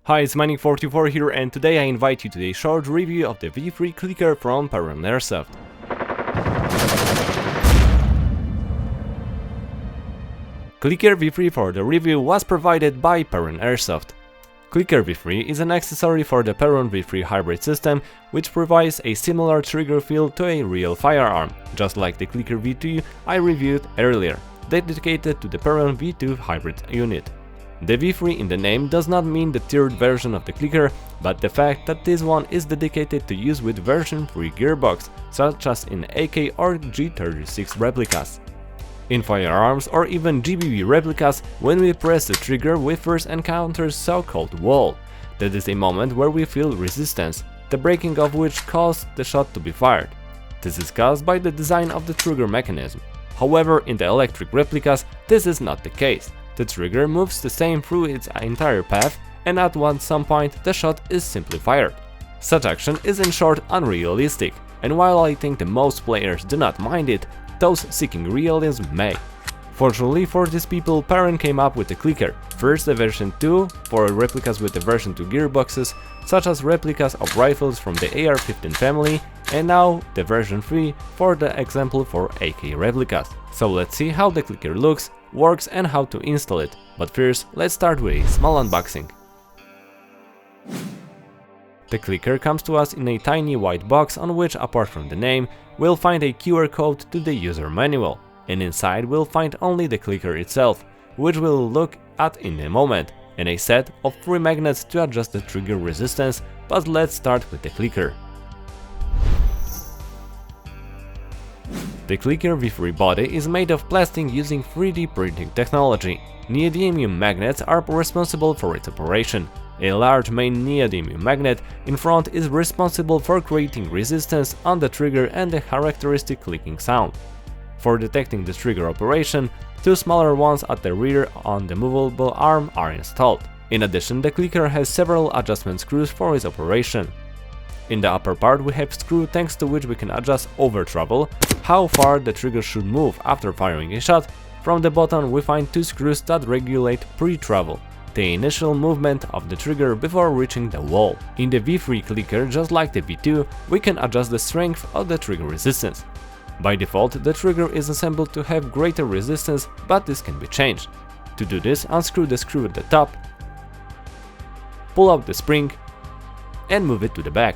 Hi, it's Mining44 here, and today I invite you to a short review of the V3 clicker from Perun airsoft. Clicker V3 for the review was provided by Perun airsoft. Clicker V3 is an accessory for the Perun V3 hybrid system, which provides a similar trigger feel to a real firearm, just like the Clicker V2 I reviewed earlier, dedicated to the Perun V2 hybrid unit. The V3 in the name does not mean the tiered version of the clicker, but the fact that this one is dedicated to use with version 3 gearbox, such as in AK or G36 replicas. In firearms or even GBB replicas, when we press the trigger we first encounter so-called wall. That is a moment where we feel resistance, the breaking of which caused the shot to be fired. This is caused by the design of the trigger mechanism. However, in the electric replicas, this is not the case. The trigger moves the same through its entire path, and at some point the shot is simply fired. Such action is in short unrealistic, and while I think the most players do not mind it, those seeking realism may. Fortunately for these people, Perun came up with the clicker, first the version 2 for replicas with the version 2 gearboxes, such as replicas of rifles from the AR-15 family, and now the version 3 for the example for AK replicas. So let's see how the clicker looks, works and how to install it, but first let's start with a small unboxing. The clicker comes to us in a tiny white box on which, apart from the name, we'll find a QR code to the user manual, and inside we'll find only the clicker itself, which we'll look at in a moment, and a set of 3 magnets to adjust the trigger resistance, but let's start with the clicker. The Clicker V3 body is made of plastic using 3D printing technology. Neodymium magnets are responsible for its operation. A large main neodymium magnet in front is responsible for creating resistance on the trigger and the characteristic clicking sound. For detecting the trigger operation, 2 smaller ones at the rear on the movable arm are installed. In addition, the clicker has several adjustment screws for its operation. In the upper part we have screw thanks to which we can adjust over travel, how far the trigger should move after firing a shot. From the bottom we find 2 screws that regulate pre-travel, the initial movement of the trigger before reaching the wall. In the V3 clicker, just like the V2, we can adjust the strength of the trigger resistance. By default, the trigger is assembled to have greater resistance, but this can be changed. To do this, unscrew the screw at the top, pull out the spring and move it to the back,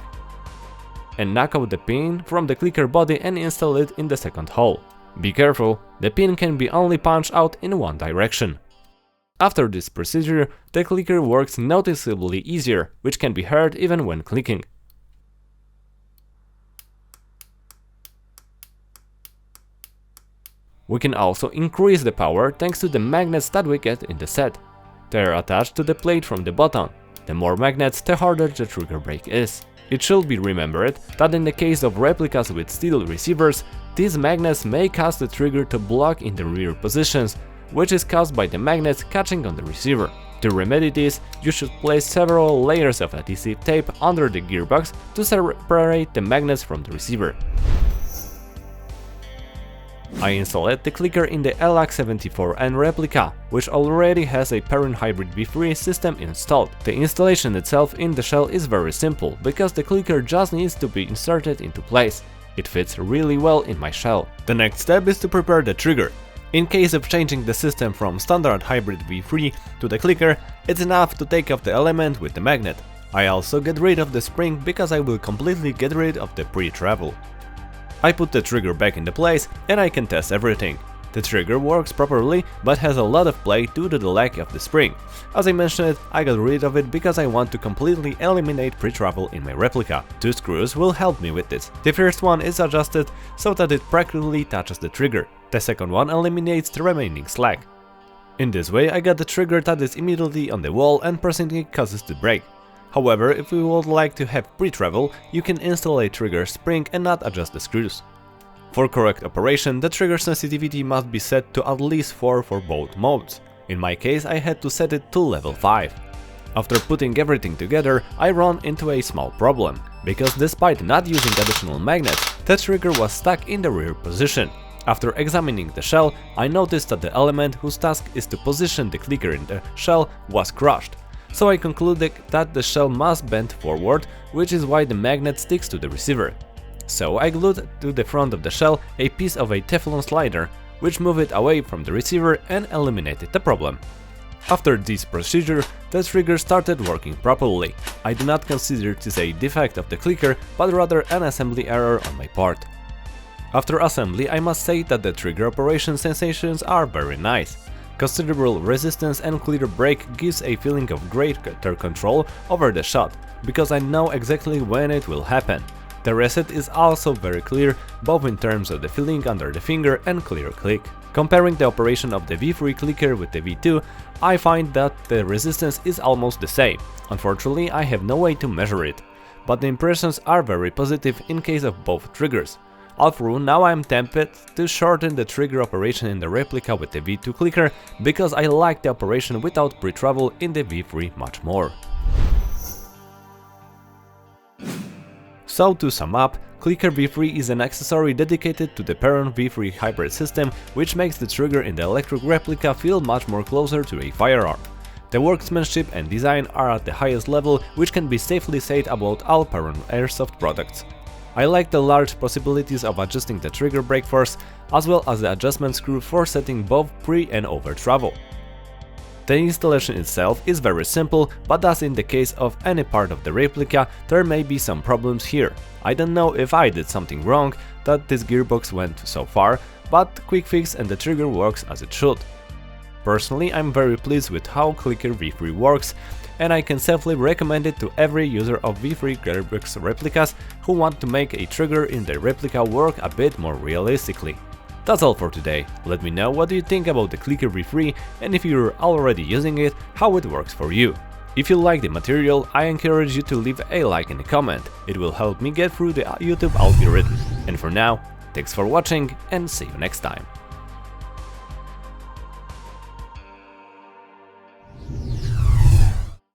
and knock out the pin from the clicker body and install it in the second hole. Be careful, the pin can be only punched out in one direction. After this procedure, the clicker works noticeably easier, which can be heard even when clicking. We can also increase the power thanks to the magnets that we get in the set. They are attached to the plate from the bottom. The more magnets, the harder the trigger break is. It should be remembered that in the case of replicas with steel receivers, these magnets may cause the trigger to block in the rear positions, which is caused by the magnets catching on the receiver. To remedy this, you should place several layers of adhesive tape under the gearbox to separate the magnets from the receiver. I installed the clicker in the LX74N replica, which already has a Perun Hybrid V3 system installed. The installation itself in the shell is very simple, because the clicker just needs to be inserted into place. It fits really well in my shell. The next step is to prepare the trigger. In case of changing the system from standard Hybrid V3 to the clicker, it's enough to take off the element with the magnet. I also get rid of the spring because I will completely get rid of the pre-travel. I put the trigger back into place and I can test everything. The trigger works properly, but has a lot of play due to the lack of the spring. As I mentioned, I got rid of it because I want to completely eliminate pre-travel in my replica. 2 screws will help me with this. The first one is adjusted so that it practically touches the trigger. The second one eliminates the remaining slack. In this way I got the trigger that is immediately on the wall and pressing it causes the break. However, if you would like to have pre-travel, you can install a trigger spring and not adjust the screws. For correct operation, the trigger sensitivity must be set to at least 4 for both modes. In my case, I had to set it to level 5. After putting everything together, I ran into a small problem, because despite not using additional magnets, the trigger was stuck in the rear position. After examining the shell, I noticed that the element whose task is to position the clicker in the shell was crushed. so I concluded that the shell must bend forward, which is why the magnet sticks to the receiver. So I glued to the front of the shell a piece of a Teflon slider, which moved it away from the receiver and eliminated the problem. After this procedure, the trigger started working properly. I do not consider this a defect of the clicker, but rather an assembly error on my part. After assembly, I must say that the trigger operation sensations are very nice. Considerable resistance and clear brake gives a feeling of greater control over the shot, because I know exactly when it will happen. The reset is also very clear, both in terms of the feeling under the finger and clear click. Comparing the operation of the V3 clicker with the V2, I find that the resistance is almost the same. Unfortunately, I have no way to measure it, but the impressions are very positive in case of both triggers. Although now I am tempted to shorten the trigger operation in the replica with the V2 clicker, because I like the operation without pre-travel in the V3 much more. So to sum up, Clicker V3 is an accessory dedicated to the Perun V3 hybrid system, which makes the trigger in the electric replica feel much more closer to a firearm. The workmanship and design are at the highest level, which can be safely said about all Perun airsoft products. I like the large possibilities of adjusting the trigger brake force, as well as the adjustment screw for setting both pre and over travel. The installation itself is very simple, but as in the case of any part of the replica, there may be some problems here. I don't know if I did something wrong that this gearbox went so far, but quick fix and the trigger works as it should. Personally, I'm very pleased with how Clicker V3 works, and I can safely recommend it to every user of V3 gearbox replicas who want to make a trigger in their replica work a bit more realistically. That's all for today. Let me know what do you think about the Clicker V3, and if you're already using it, how it works for you. If you like the material, I encourage you to leave a like and a comment. It will help me get through the YouTube algorithm. And for now, thanks for watching and see you next time.